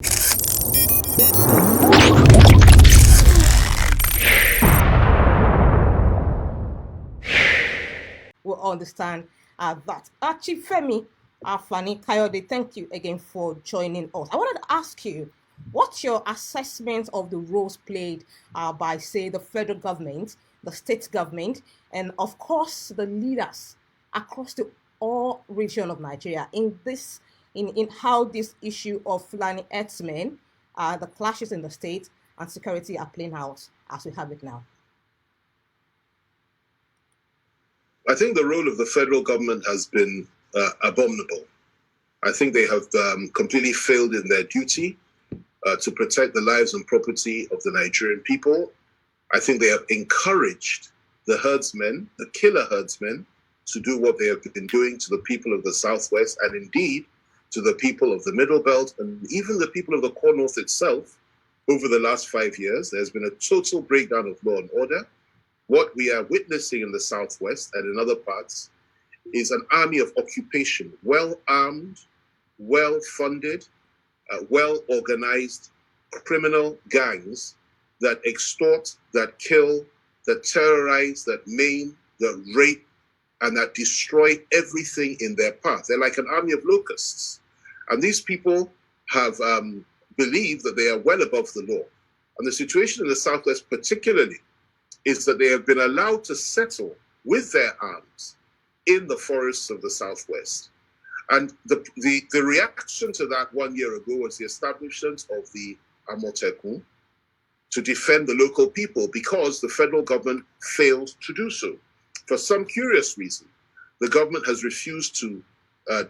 Will understand that. Chief Femi, Fani Kayode, thank you again for joining us. I wanted to ask you, what's your assessment of the roles played by, say, the federal government, the state government, and of course the leaders across the all region of Nigeria in this, in how this issue of Fulani herdsmen, the clashes in the state and security are playing out as we have it now? I think the role of the federal government has been abominable. I think they have completely failed in their duty to protect the lives and property of the Nigerian people. I think they have encouraged the herdsmen, the killer herdsmen, to do what they have been doing to the people of the Southwest and indeed to the people of the Middle Belt and even the people of the Core North itself over the last 5 years. There's been a total breakdown of law and order. What we are witnessing in the Southwest and in other parts is an army of occupation, well-armed, well-funded, well-organized criminal gangs that extort, that kill, that terrorize, that maim, that rape, and that destroy everything in their path. They're like an army of locusts. And these people have believed that they are well above the law. And the situation in the Southwest particularly is that they have been allowed to settle with their arms in the forests of the Southwest. And the reaction to that 1 year ago was the establishment of the Amotekun to defend the local people because the federal government failed to do so. For some curious reason, the government has refused to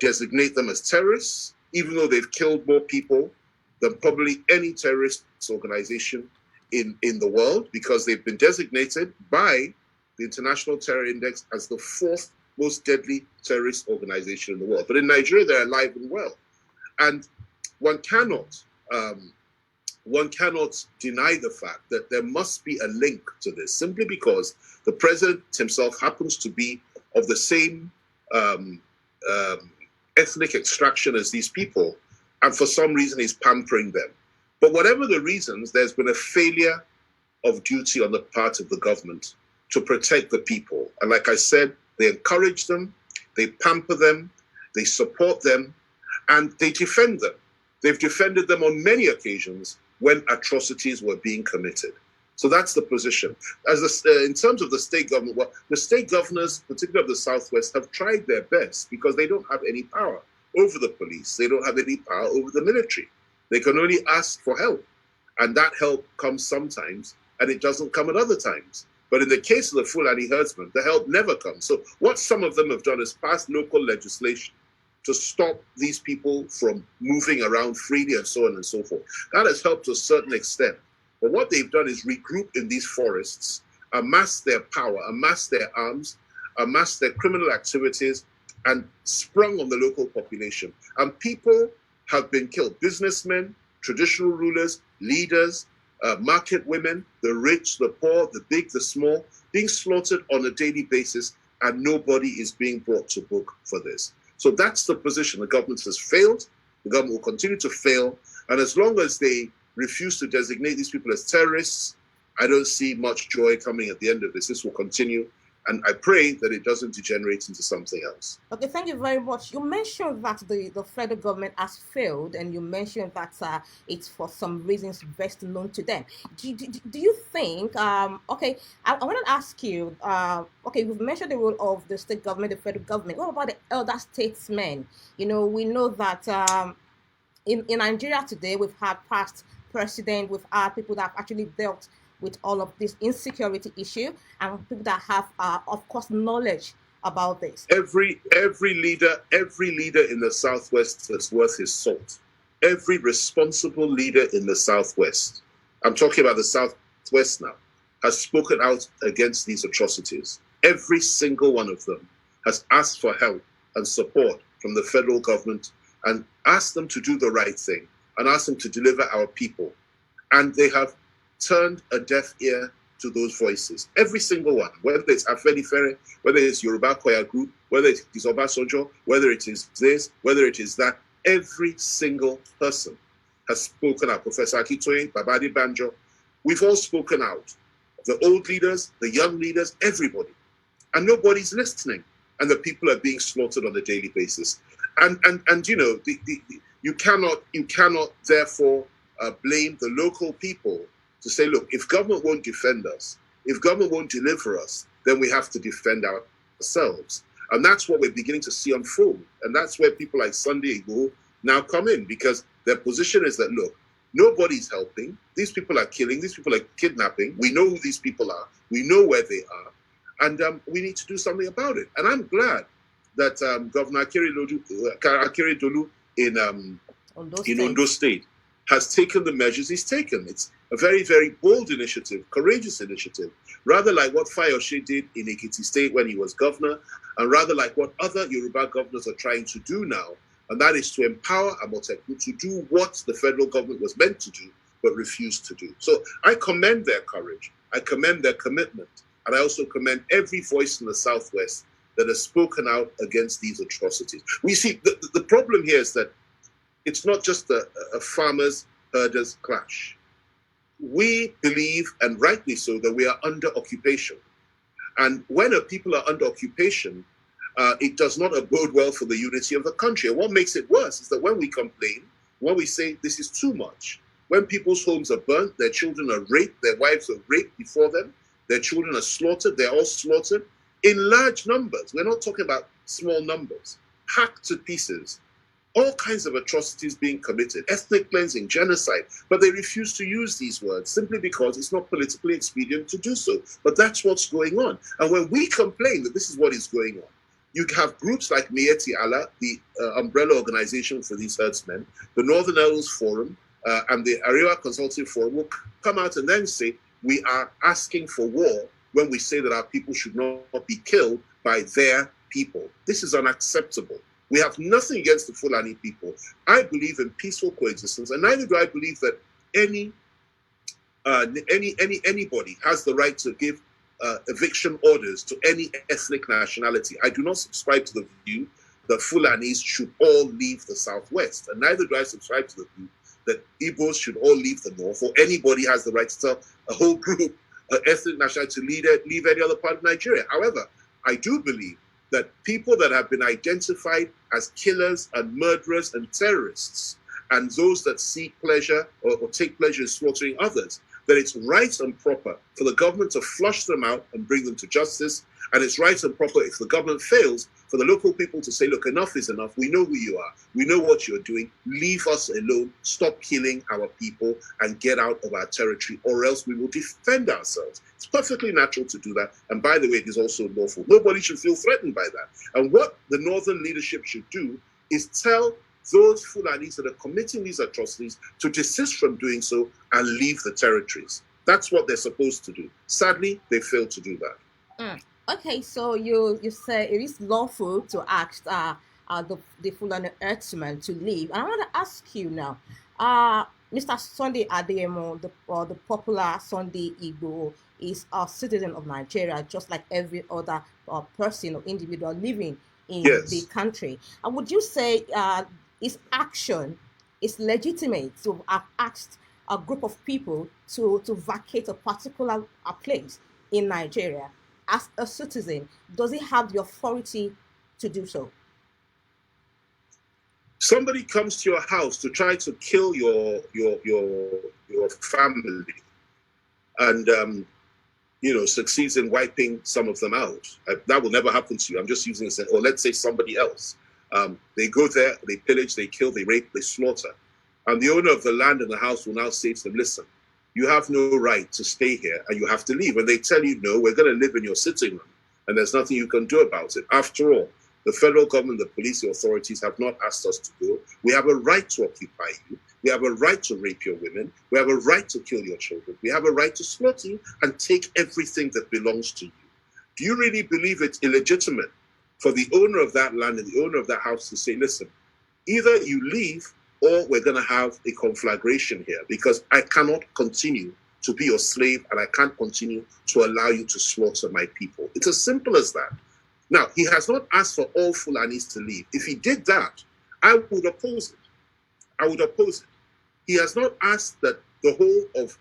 designate them as terrorists, even though they've killed more people than probably any terrorist organization in the world, because they've been designated by the International Terror Index as the fourth most deadly terrorist organization in the world. But in Nigeria, they're alive and well. And one cannot deny the fact that there must be a link to this, simply because the president himself happens to be of the same ethnic extraction as these people, and for some reason he's pampering them. But whatever the reasons, there's been a failure of duty on the part of the government to protect the people. And like I said, they encourage them, they pamper them, they support them, and they defend them. They've defended them on many occasions when atrocities were being committed. So that's the position. In terms of the state government, well, the state governors, particularly of the Southwest, have tried their best because they don't have any power over the police. They don't have any power over the military. They can only ask for help. And that help comes sometimes, and it doesn't come at other times. But in the case of the Fulani herdsmen, the help never comes. So what some of them have done is pass local legislation to stop these people from moving around freely and so on and so forth. That has helped to a certain extent. But what they've done is regroup in these forests, amass their power, amass their arms, amass their criminal activities, and sprung on the local population. And people have been killed. Businessmen, traditional rulers, leaders, market women, the rich, the poor, the big, the small, being slaughtered on a daily basis, and nobody is being brought to book for this. So that's the position. The government has failed. The government will continue to fail. And as long as they refuse to designate these people as terrorists, I don't see much joy coming at the end of this. This will continue. And I pray that it doesn't degenerate into something else. Okay, thank you very much. You mentioned that the federal government has failed, and you mentioned that it's for some reasons best known to them. Do you think, okay, I want to ask you, okay, we've mentioned the role of the state government, the federal government. What about the elder statesmen? You know, we know that in Nigeria today, we've had past president, we've had people that have actually dealt with all of this insecurity issue, and people that have, of course, knowledge about this. Every leader in the Southwest is worth his salt. Every responsible leader in the Southwest, I'm talking about the Southwest now, has spoken out against these atrocities. Every single one of them has asked for help and support from the federal government and asked them to do the right thing and asked them to deliver our people. And they have turned a deaf ear to those voices. Every single one, whether it's Afenifere, whether it's Yoruba Choir Group, whether it is Obasanjo, whether it is this, whether it is that, every single person has spoken out. Professor Akitoye, Babadi Banjo, we've all spoken out. The old leaders, the young leaders, everybody. And nobody's listening. And the people are being slaughtered on a daily basis. And you know, you cannot therefore blame the local people to say, look, if government won't defend us, if government won't deliver us, then we have to defend ourselves. And that's what we're beginning to see unfold. And that's where people like Sunday Igboho now come in, because their position is that, look, nobody's helping. These people are killing. These people are kidnapping. We know who these people are. We know where they are. And we need to do something about it. And I'm glad that Governor Akere Dolu in Ondo State has taken the measures he's taken. It's a very, very bold initiative, courageous initiative, rather like what Fayose did in Ekiti State when he was governor, and rather like what other Yoruba governors are trying to do now, and that is to empower Amotekun to do what the federal government was meant to do, but refused to do. So I commend their courage, I commend their commitment, and I also commend every voice in the Southwest that has spoken out against these atrocities. We see, the problem here is that it's not just a farmers, herders clash. We believe, and rightly so, that we are under occupation. And when people are under occupation, it does not bode well for the unity of the country. And what makes it worse is that when we complain, when we say this is too much, when people's homes are burnt, their children are raped, their wives are raped before them, their children are slaughtered, they're all slaughtered in large numbers. We're not talking about small numbers, hacked to pieces, all kinds of atrocities being committed, ethnic cleansing, genocide, but they refuse to use these words simply because it's not politically expedient to do so. But that's what's going on. And when we complain that this is what is going on, you have groups like Mieti Allah, the umbrella organization for these herdsmen, the Northern Elders Forum, and the Arewa Consultative Forum will come out and then say, we are asking for war when we say that our people should not be killed by their people. This is unacceptable. We have nothing against the Fulani people. I believe in peaceful coexistence, and neither do I believe that anybody has the right to give eviction orders to any ethnic nationality. I do not subscribe to the view that Fulanis should all leave the Southwest, and neither do I subscribe to the view that Igbos should all leave the North, or anybody has the right to tell a whole group, ethnic nationality, to leave any other part of Nigeria. However, I do believe that people that have been identified as killers and murderers and terrorists, and those that seek pleasure or take pleasure in slaughtering others, that it's right and proper for the government to flush them out and bring them to justice. And it's right and proper, if the government fails, for the local people to say, look, enough is enough. We know who you are. We know what you're doing. Leave us alone. Stop killing our people and get out of our territory, or else we will defend ourselves. It's perfectly natural to do that. And by the way, it is also lawful. Nobody should feel threatened by that. And what the Northern leadership should do is tell those Fulanis that are committing these atrocities to desist from doing so and leave the territories. That's what they're supposed to do. Sadly, they failed to do that. Okay, so you say it is lawful to ask the Fulani herdsmen to leave. And I want to ask you now, Mr. Sunday Adeyemo, the popular Sunday Igboho, is a citizen of Nigeria, just like every other person or individual living in the country. And would you say his action is legitimate to have asked a group of people to vacate a particular place in Nigeria? As a citizen, does he have the authority to do so? Somebody comes to your house to try to kill your family, and succeeds in wiping some of them out. That will never happen to you. I'm just using it. Or let's say somebody else. They go there, they pillage, they kill, they rape, they slaughter, and the owner of the land and the house will now say to them, "Listen, you have no right to stay here and you have to leave." And they tell you, no, we're going to live in your sitting room and there's nothing you can do about it. After all, the federal government, the police, the authorities have not asked us to go. We have a right to occupy you. We have a right to rape your women. We have a right to kill your children. We have a right to slaughter you and take everything that belongs to you. Do you really believe it's illegitimate for the owner of that land and the owner of that house to say, listen, either you leave or we're going to have a conflagration here, because I cannot continue to be your slave and I can't continue to allow you to slaughter my people? It's as simple as that. Now, he has not asked for all Fulanis to leave. If he did that, I would oppose it. I would oppose it. He has not asked that the whole of,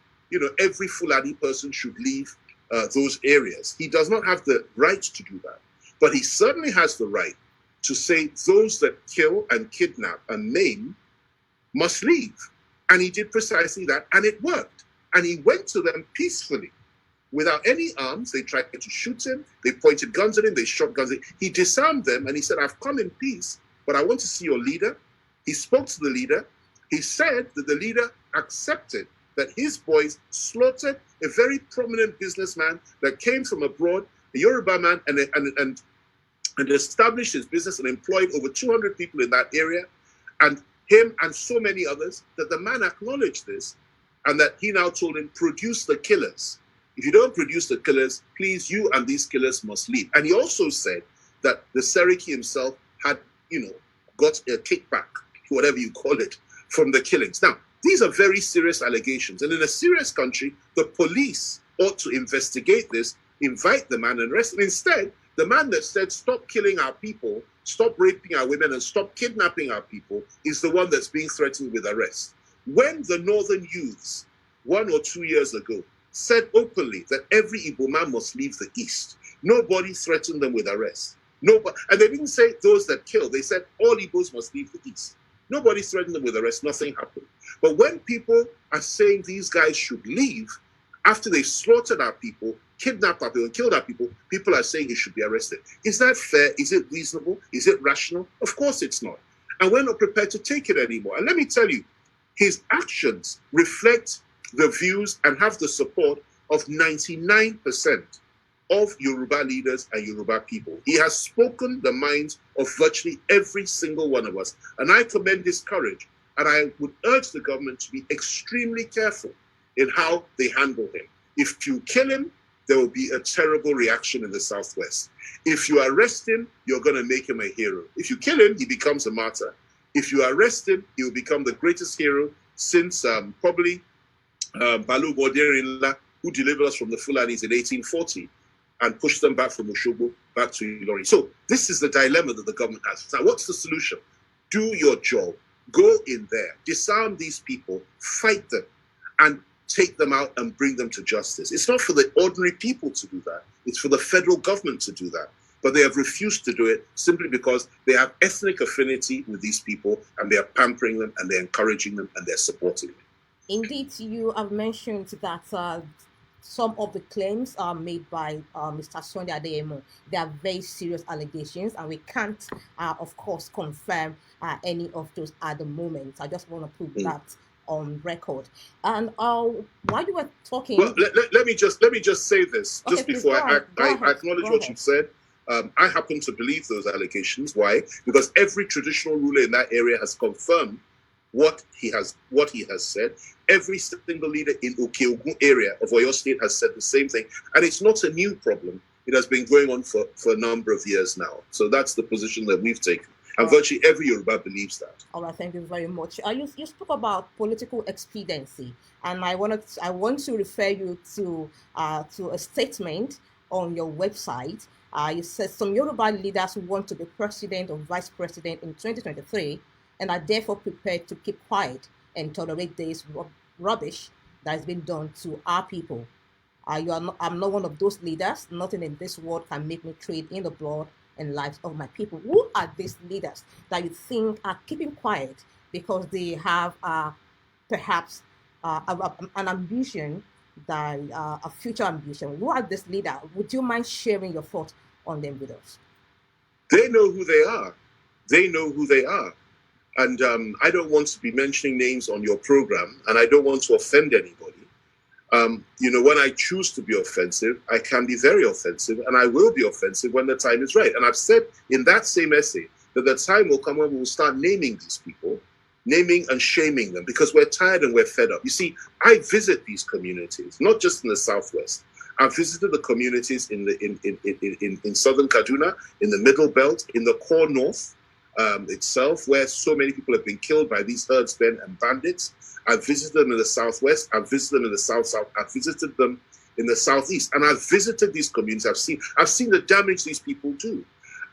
every Fulani person should leave those areas. He does not have the right to do that. But he certainly has the right to say those that kill and kidnap and maim must leave. And he did precisely that, and it worked. And he went to them peacefully, without any arms. They tried to shoot him. They pointed guns at him. They shot guns at him. He disarmed them, and he said, I've come in peace, but I want to see your leader. He spoke to the leader. He said that the leader accepted that his boys slaughtered a very prominent businessman that came from abroad, a Yoruba man, and established his business and employed over 200 people in that area, and him and so many others, that the man acknowledged this, and that he now told him, produce the killers. If you don't produce the killers, please, you and these killers must leave. And he also said that the Seriki himself had, got a kickback, whatever you call it, from the killings. Now, these are very serious allegations. And in a serious country, the police ought to investigate this, invite the man and arrest him. Instead, the man that said, stop killing our people, stop raping our women, and stop kidnapping our people is the one that's being threatened with arrest. When the northern youths, 1 or 2 years ago, said openly that every Igbo man must leave the East, nobody threatened them with arrest. Nobody, and they didn't say those that kill. They said all Igbos must leave the East. Nobody threatened them with arrest. Nothing happened. But when people are saying these guys should leave, after they've slaughtered our people, kidnapped our people, and killed our people, people are saying he should be arrested. Is that fair? Is it reasonable? Is it rational? Of course it's not. And we're not prepared to take it anymore. And let me tell you, his actions reflect the views and have the support of 99% of Yoruba leaders and Yoruba people. He has spoken the minds of virtually every single one of us. And I commend his courage. And I would urge the government to be extremely careful in how they handle him. If you kill him, there will be a terrible reaction in the Southwest. If you arrest him, you're going to make him a hero. If you kill him, he becomes a martyr. If you arrest him, he will become the greatest hero since probably Balu Boderinla, who delivered us from the Fulanis in 1840 and pushed them back from Oshobo back to Ilori. So this is the dilemma that the government has. Now, what's the solution? Do your job. Go in there, disarm these people, fight them, and take them out and bring them to justice. It's not for the ordinary people to do that. It's for the federal government to do that. But they have refused to do it simply because they have ethnic affinity with these people, and they are pampering them, and they're encouraging them, and they're supporting them. Indeed, you have mentioned that some of the claims are made by Mr. Sunday Adeyemo. They are very serious allegations, and we can't, of course, confirm any of those at the moment. I just want to put that on record. And while you were talking, well, let me just say this, okay, just before I acknowledge what you've said. I happen to believe those allegations. Why? Because every traditional ruler in that area has confirmed what he has said. Every single leader in Okeogun area of Oyo State has said the same thing, and it's not a new problem. It has been going on for a number of years now. So that's the position that we've taken, and virtually every Yoruba believes that. All right, thank you very much. You spoke about political expediency, and I want to refer you to a statement on your website. You said some Yoruba leaders who want to be president or vice president in 2023 and are therefore prepared to keep quiet and tolerate this rubbish that has been done to our people. I'm not one of those leaders. Nothing in this world can make me trade in the blood and lives of my people. Who are these leaders that you think are keeping quiet because they have perhaps an ambition, a future ambition? Who are these leaders? Would you mind sharing your thoughts on them with us? They know who they are. They know who they are. And I don't want to be mentioning names on your program, and I don't want to offend anybody. When I choose to be offensive, I can be very offensive, and I will be offensive when the time is right. And I've said in that same essay that the time will come when we will start naming these people, naming and shaming them, because we're tired and we're fed up. You see, I visit these communities, not just in the Southwest. I've visited the communities in southern Kaduna, in the Middle Belt, in the core North itself, where so many people have been killed by these herdsmen and bandits. I've visited them in the Southwest. I've visited them in the South. I've visited them in the Southeast, and I've visited these communities. I've seen the damage these people do,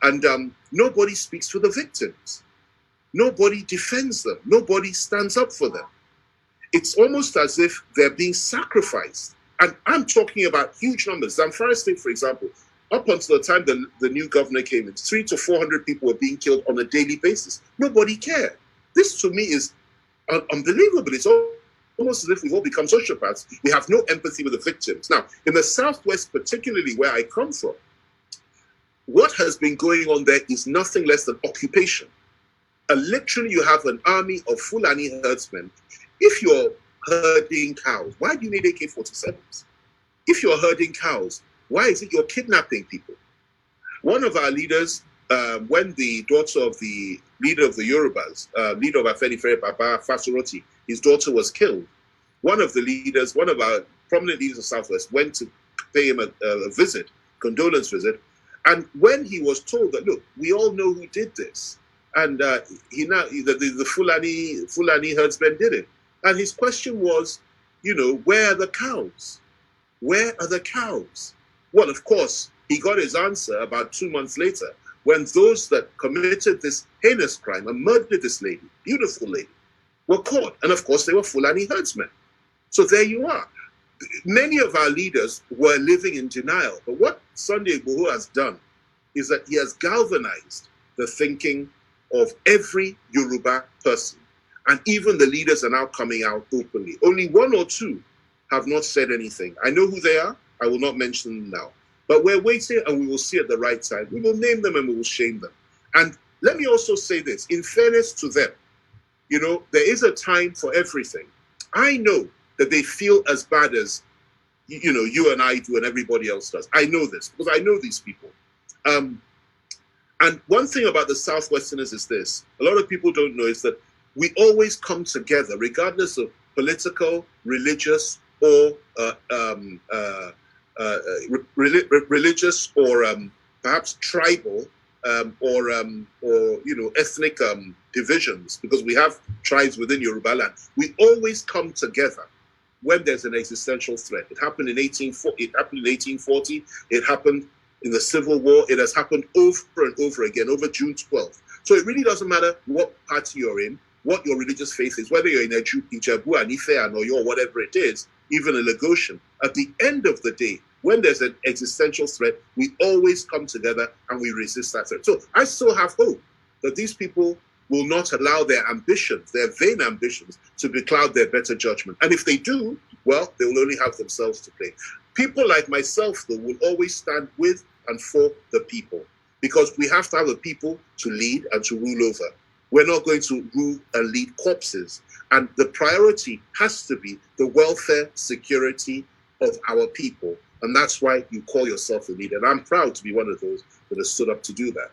and nobody speaks for the victims. Nobody defends them. Nobody stands up for them. it's almost as if they're being sacrificed. And I'm talking about huge numbers. Zamfara State, for example, up until the time the new governor came in, 300 to 400 people were being killed on a daily basis. Nobody cared. This, to me, is unbelievable. It's almost as if we've all become sociopaths. We have no empathy with the victims. Now, in the Southwest, particularly where I come from, what has been going on there is nothing less than occupation. Literally, you have an army of Fulani herdsmen. If you're herding cows, why do you need AK-47s? If you're herding cows, why is it you're kidnapping people? One of our leaders, when the daughter of the leader of the Yorubas, leader of Fani Kayode, Baba Fasoroti, his daughter was killed. One of the leaders, one of our prominent leaders of Southwest, went to pay him a visit, condolence visit. And when he was told that, look, we all know who did this, and the Fulani herdsmen did it. And his question was, where are the cows? Where are the cows? Well, of course, he got his answer about 2 months later when those that committed this heinous crime and murdered this lady, beautiful lady, were caught. And of course, they were Fulani herdsmen. So there you are. Many of our leaders were living in denial. But what Sunday Igboho has done is that he has galvanized the thinking of every Yoruba person. And even the leaders are now coming out openly. Only one or two have not said anything. I know who they are. I will not mention them now. But we're waiting, and we will see at the right time. We will name them and we will shame them. And let me also say this, in fairness to them, there is a time for everything. I know that they feel as bad as, you and I do and everybody else does. I know this because I know these people. And one thing about the Southwesterners is this, a lot of people don't know, is that we always come together, regardless of political, religious, or religious, or perhaps tribal, or ethnic divisions, because we have tribes within Yoruba land. We always come together when there's an existential threat. It happened in 1840. It happened in 1840. It happened in the Civil War. It has happened over and over again, over June 12th. So it really doesn't matter what party you're in, what your religious faith is, whether you're in Ijebu and Ife and Oyo, or whatever it is, even a Lagosian. At the end of the day, when there's an existential threat, we always come together and we resist that threat. So I still have hope that these people will not allow their ambitions, their vain ambitions, to becloud their better judgment. And if they do, well, they will only have themselves to blame. People like myself, though, will always stand with and for the people, because we have to have a people to lead and to rule over. We're not going to rule and lead corpses. And the priority has to be the welfare, security of our people. And that's why you call yourself a leader. And I'm proud to be one of those that has stood up to do that.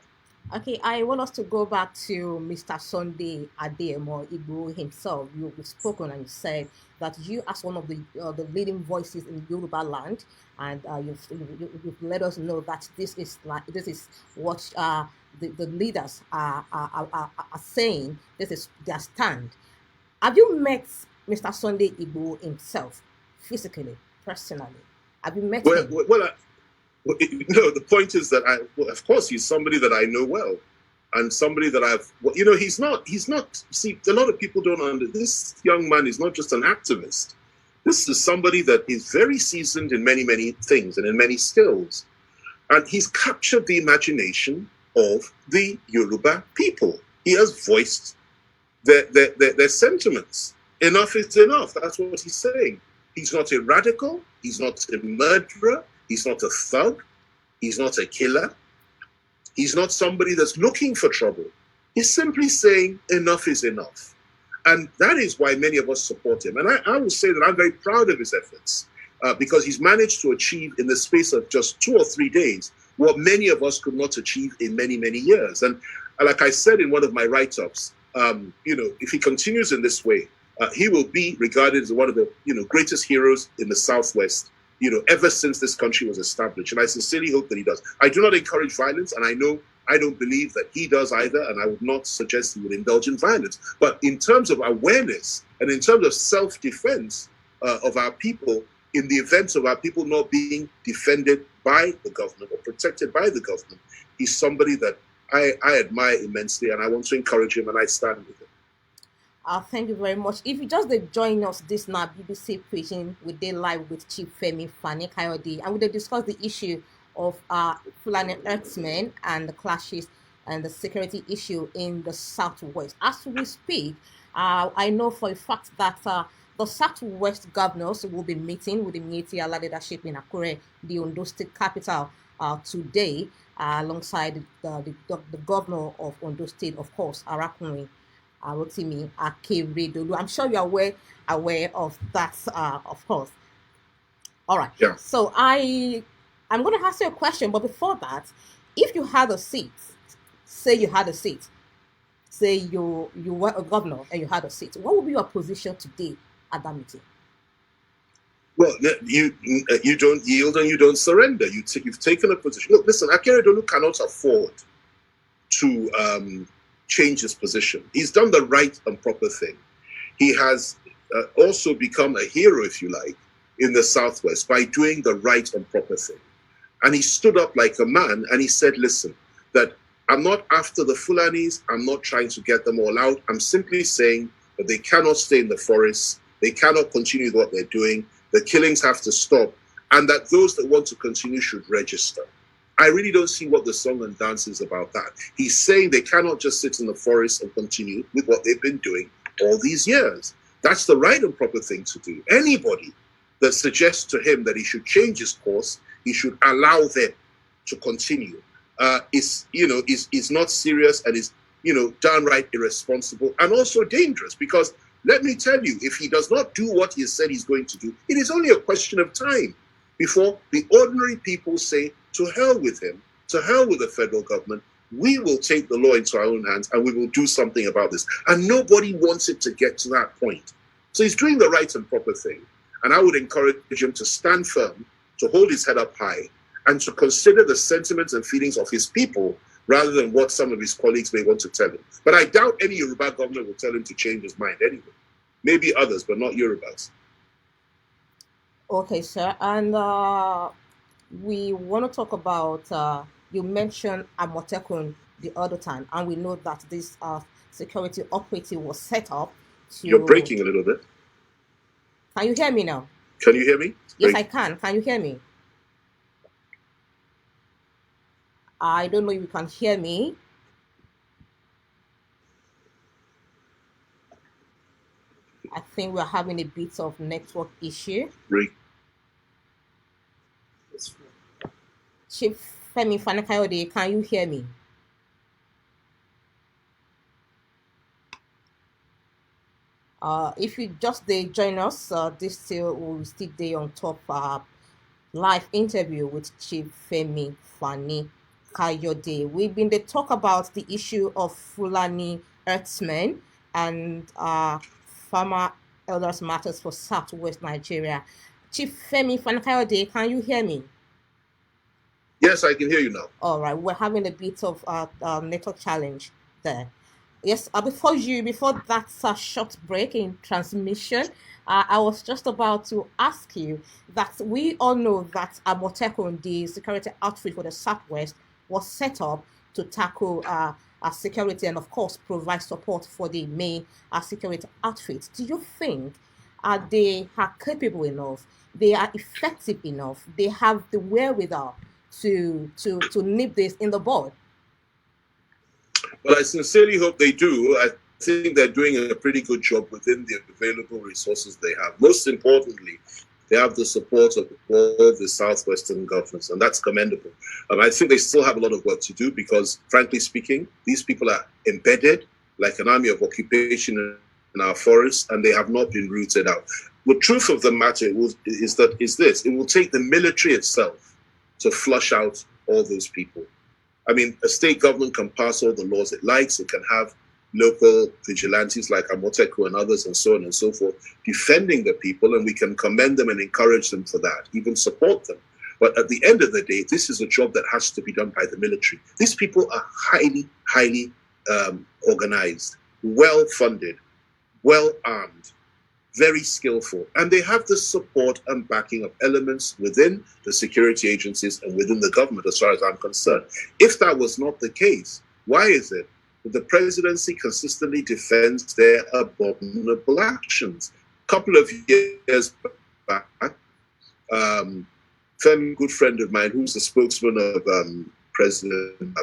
Okay, I want us to go back to Mr. Sunday Adeyemo Igboho himself. You've spoken and you said that you, as one of the leading voices in Yoruba land, and you've let us know that this is what the leaders are saying. This is their stand. Have you met Mr. Sunday Igboho himself, physically, personally? Have you met him? The point is that of course, he's somebody that I know well, and somebody that he's not, see, a lot of people don't understand, this young man is not just an activist. This is somebody that is very seasoned in many, many things and in many skills. And he's captured the imagination of the Yoruba people. He has voiced their sentiments. Enough is enough. That's what he's saying. He's not a radical. He's not a murderer. He's not a thug. He's not a killer. He's not somebody that's looking for trouble. He's simply saying enough is enough. And that is why many of us support him. And I will say that I'm very proud of his efforts because he's managed to achieve in the space of just 2 or 3 days what many of us could not achieve in many, many years. And like I said in one of my write-ups, if he continues in this way, he will be regarded as one of the greatest heroes in the Southwest, ever since this country was established. And I sincerely hope that he does. I do not encourage violence, and I don't believe that he does either, and I would not suggest he would indulge in violence. But in terms of awareness and in terms of self-defense of our people, in the event of our people not being defended by the government or protected by the government, he's somebody that I admire immensely, and I want to encourage him, and I stand with him. Thank you very much. If you just join us this now, BBC Preaching, we did live with Chief Fani Kayode, and we did discuss the issue of Fulani Earthmen and the clashes and the security issue in the Southwest. As we speak, I know for a fact that the Southwest governors will be meeting with the Mieti Allah leadership in Akure, the Ondo State capital, today, alongside the governor of Ondo State, of course, Arakunrin Rotimi Akeredolu. I'm sure you're aware of that, of course. All right. Yeah. So I'm going to ask you a question, but before that, if you had a seat, say you had a seat, say you were a governor and you had a seat, what would be your position today at that meeting? Well, you don't yield and you don't surrender. You've taken a position. Look, listen, Akeredolu cannot afford to change his position. He's done the right and proper thing. He has also become a hero, if you like, in the Southwest by doing the right and proper thing. And he stood up like a man and he said, listen, that I'm not after the Fulanis. I'm not trying to get them all out. I'm simply saying that they cannot stay in the forests. They cannot continue with what they're doing. The killings have to stop. And that those that want to continue should register. I really don't see what the song and dance is about that. He's saying they cannot just sit in the forest and continue with what they've been doing all these years. That's the right and proper thing to do. Anybody that suggests to him that he should change his course, he should allow them to continue, is not serious and is, downright irresponsible and also dangerous. Because let me tell you, if he does not do what he has said he's going to do, it is only a question of time before the ordinary people say, to hell with him, to hell with the federal government. We will take the law into our own hands and we will do something about this. And nobody wants it to get to that point. So he's doing the right and proper thing. And I would encourage him to stand firm, to hold his head up high, and to consider the sentiments and feelings of his people rather than what some of his colleagues may want to tell him. But I doubt any Yoruba governor will tell him to change his mind anyway. Maybe others, but not Yorubas. Okay, sir. And we want to talk about, you mentioned Amotekun the other time, and we know that this security operative was set up to... You're breaking a little bit. Can you hear me now? Can you hear me? Yes, I can. Can you hear me? I don't know if you can hear me. I think we're having a bit of network issue. Chief Fani Kayode, can you hear me? If you just join us, this still will still day on top live interview with Chief Fani Kayode. We've been to talk about the issue of Fulani Earthmen and Farmer Elders Matters for Southwest Nigeria. Chief Fani Kayode, can you hear me? Yes, I can hear you now. All right, we're having a bit of network challenge there. Yes, before that short break in transmission, I was just about to ask you that we all know that Amotekun, the security outfit for the Southwest, was set up to tackle security and, of course, provide support for the main security outfit. Do you think they are capable enough, they are effective enough, they have the wherewithal to nip this in the bud? Well, I sincerely hope they do. I think they're doing a pretty good job within the available resources they have. Most importantly, they have the support of all the Southwestern governments, and that's commendable. I think they still have a lot of work to do because, frankly speaking, these people are embedded like an army of occupation in our forests, and they have not been rooted out. The truth of the matter is this: it will take the military itself to flush out all those people. I mean, a state government can pass all the laws it likes. It can have local vigilantes like Amoteku and others and so on and so forth defending the people, and we can commend them and encourage them for that, even support them. But at the end of the day, this is a job that has to be done by the military. These people are highly organized, well-funded, well-armed, very skillful, and they have the support and backing of elements within the security agencies and within the government, as far as I'm concerned. If that was not the case, why is it that the presidency consistently defends their abominable actions. A couple of years back, Femi, good friend of mine, who's the spokesman of President,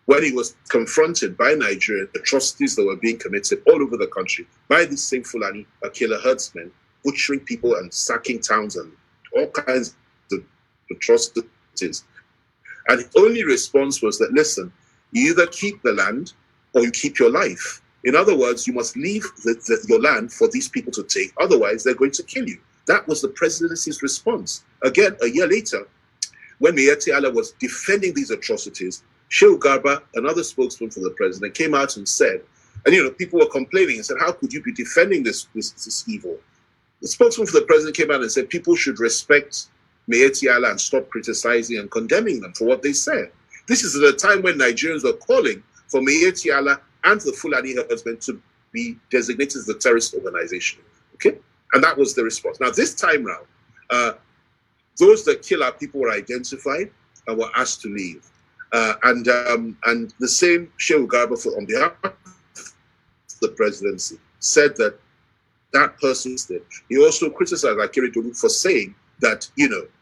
when he was confronted by Nigeria, atrocities that were being committed all over the country by these same Fulani killer herdsmen, butchering people and sacking towns and all kinds of atrocities. And his only response was that, listen, you either keep the land or you keep your life. In other words, you must leave your land for these people to take. Otherwise, they're going to kill you. That was the presidency's response. Again, a year later, when Miyetti Allah was defending these atrocities, Shehu Garba, another spokesman for the president, came out and said, and people were complaining and said, how could you be defending this evil? The spokesman for the president came out and said people should respect Miyetti Allah and stop criticizing and condemning them for what they said. This is at a time when Nigerians were calling for Miyetti Allah and the Fulani herdsmen to be designated as a terrorist organization. Okay? And that was the response. Now, this time round, those that kill our people were identified and were asked to leave. And the same Shehu Garba, on behalf of the presidency, said that that person did. He also criticized Akere Dolu for saying that,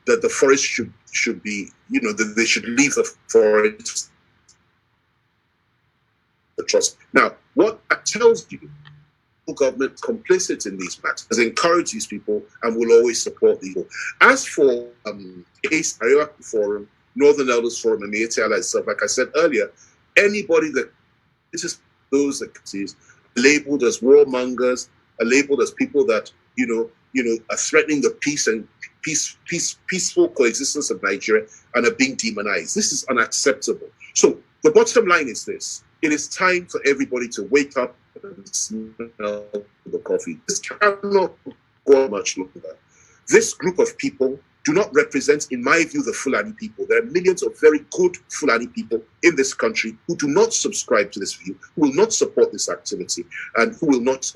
that the forest should be, that they should leave the forest. The trust. Now, what that tells you, the government complicit in these matters, has encouraged these people and will always support these people. As for ACE, Arewa Forum, Northern Elders Forum, and the ATL itself, like I said earlier, anybody that is those that is labeled as warmongers, are labeled as people that are threatening the peace and peaceful coexistence of Nigeria and are being demonized. This is unacceptable. So the bottom line is this: it is time for everybody to wake up and smell the coffee. This cannot go much longer. This group of people do not represent, in my view, the Fulani people. There are millions of very good Fulani people in this country who do not subscribe to this view, who will not support this activity, and who will not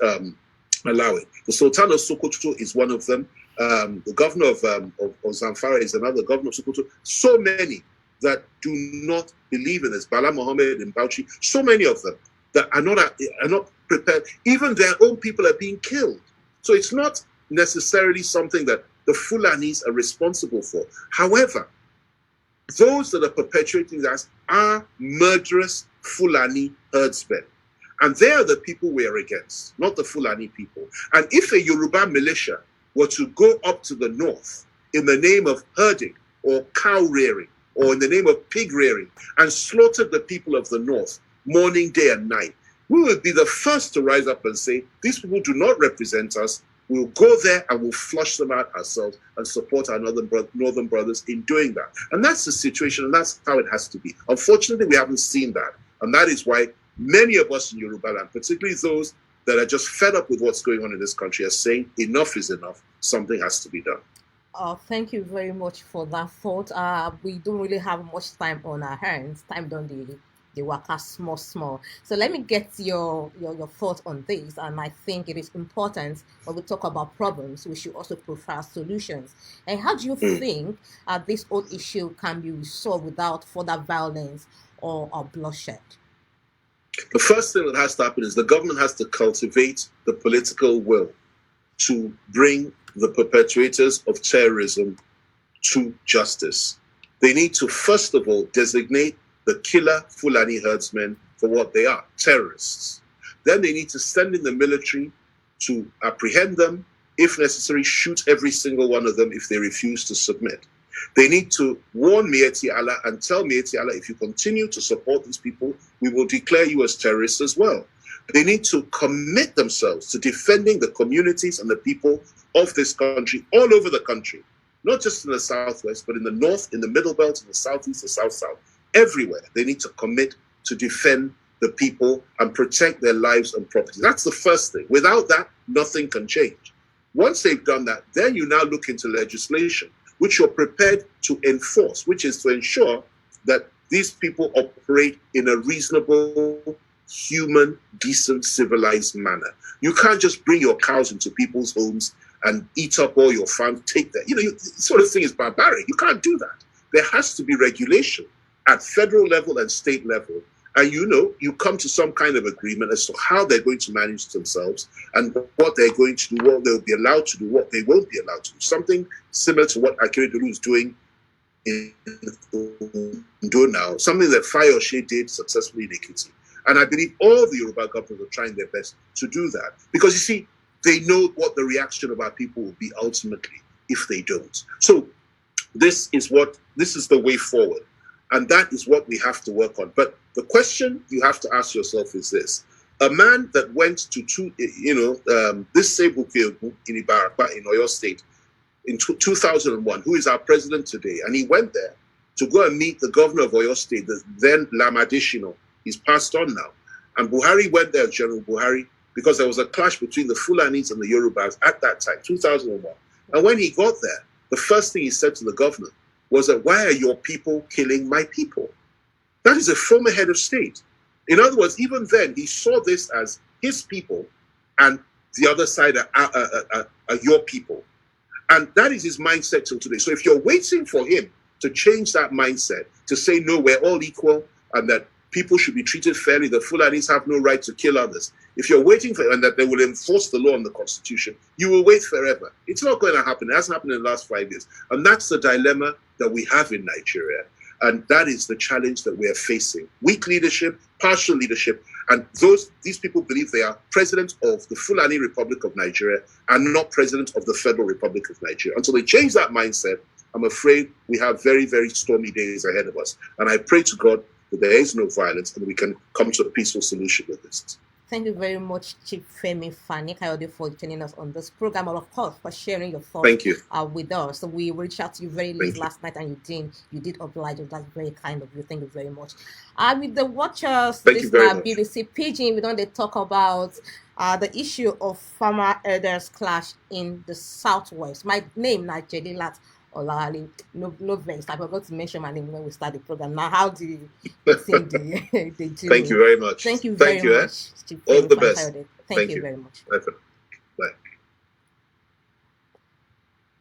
allow it. The Sultan of Sokoto is one of them. The governor of Zamfara is another, governor of Sokoto. So many that do not believe in this. Bala Mohammed and Bauchi, so many of them that are not prepared. Even their own people are being killed. So it's not necessarily something that the Fulanis are responsible for. However, those that are perpetuating that are murderous Fulani herdsmen. And they are the people we are against, not the Fulani people. And if a Yoruba militia were to go up to the north in the name of herding or cow rearing or in the name of pig rearing and slaughter the people of the north morning, day and night, we would be the first to rise up and say, these people do not represent us. We'll go there and we'll flush them out ourselves and support our northern brothers in doing that. And that's the situation, and that's how it has to be. Unfortunately, we haven't seen that. And that is why many of us in Yoruba land, particularly those that are just fed up with what's going on in this country, are saying enough is enough. Something has to be done. Thank you very much for that thought. We don't really have much time on our hands. Time don't the work are small. So let me get your thoughts on this. And I think it is important when we talk about problems, we should also prefer solutions. And how do you think this whole issue can be resolved without further violence or bloodshed? The first thing that has to happen is the government has to cultivate the political will to bring the perpetrators of terrorism to justice. They need to, first of all, designate the killer Fulani herdsmen for what they are, terrorists. Then they need to send in the military to apprehend them, if necessary, shoot every single one of them if they refuse to submit. They need to warn Miyetti Allah and tell Miyetti Allah, if you continue to support these people, we will declare you as terrorists as well. They need to commit themselves to defending the communities and the people of this country, all over the country, not just in the southwest, but in the north, in the middle belt, in the southeast, the south-south, everywhere. They need to commit to defend the people and protect their lives and property. That's the first thing. Without that, nothing can change. Once they've done that, then you now look into legislation, which you're prepared to enforce, which is to ensure that these people operate in a reasonable, human, decent, civilized manner. You can't just bring your cows into people's homes and eat up all your farm, take that. This sort of thing is barbaric. You can't do that. There has to be regulation at federal level and state level. and you come to some kind of agreement as to how they're going to manage themselves and what they're going to do, what they'll be allowed to do, what they won't be allowed to do. Something similar to what Akeredolu is doing in do now, something that Fayose did successfully in Ekiti. And I believe all the Yoruba governments are trying their best to do that. Because you see, they know what the reaction of our people will be ultimately if they don't. So this is the way forward. And that is what we have to work on. But the question you have to ask yourself is this. A man that went to this Sebuke in Ibarapa in Oyo State in 2001, who is our president today, and he went there to go and meet the governor of Oyo State, the then Lamadeshino. He's passed on now. And Buhari went there, General Buhari, because there was a clash between the Fulanis and the Yorubas at that time, 2001. And when he got there, the first thing he said to the governor was that, why are your people killing my people? That is a former head of state. In other words, even then, he saw this as his people and the other side are your people. And that is his mindset till today. So if you're waiting for him to change that mindset, to say, no, we're all equal and that people should be treated fairly, the Fulanis have no right to kill others. If you're waiting for and that they will enforce the law and the constitution, you will wait forever. It's not going to happen. It hasn't happened in the last 5 years. And that's the dilemma that we have in Nigeria. And that is the challenge that we are facing. Weak leadership, partial leadership, and these people believe they are president of the Fulani Republic of Nigeria and not president of the Federal Republic of Nigeria. Until they change that mindset, I'm afraid we have very, very stormy days ahead of us. And I pray to God that there is no violence and we can come to a peaceful solution with this. Thank you very much, Chief Fani Kayode, for joining us on this program, and of course for sharing your thoughts. Thank you. With us. So we reached out to you very late last night, and you did oblige us. That's very kind of you. Thank you very much. With the watchers, listener, BBC Pidgin, we don't talk about the issue of farmer elders clash in the southwest. My name, Najedi Lat Olali, no vex. I forgot to mention my name when we start the program. Now, how do you think they do? Thank you very much. Thank you very much. All the best. Thank you very much.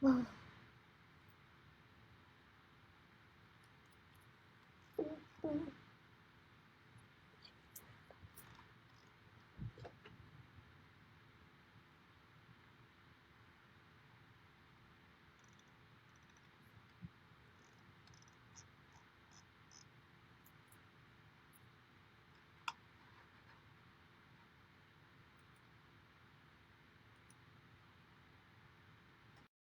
Bye.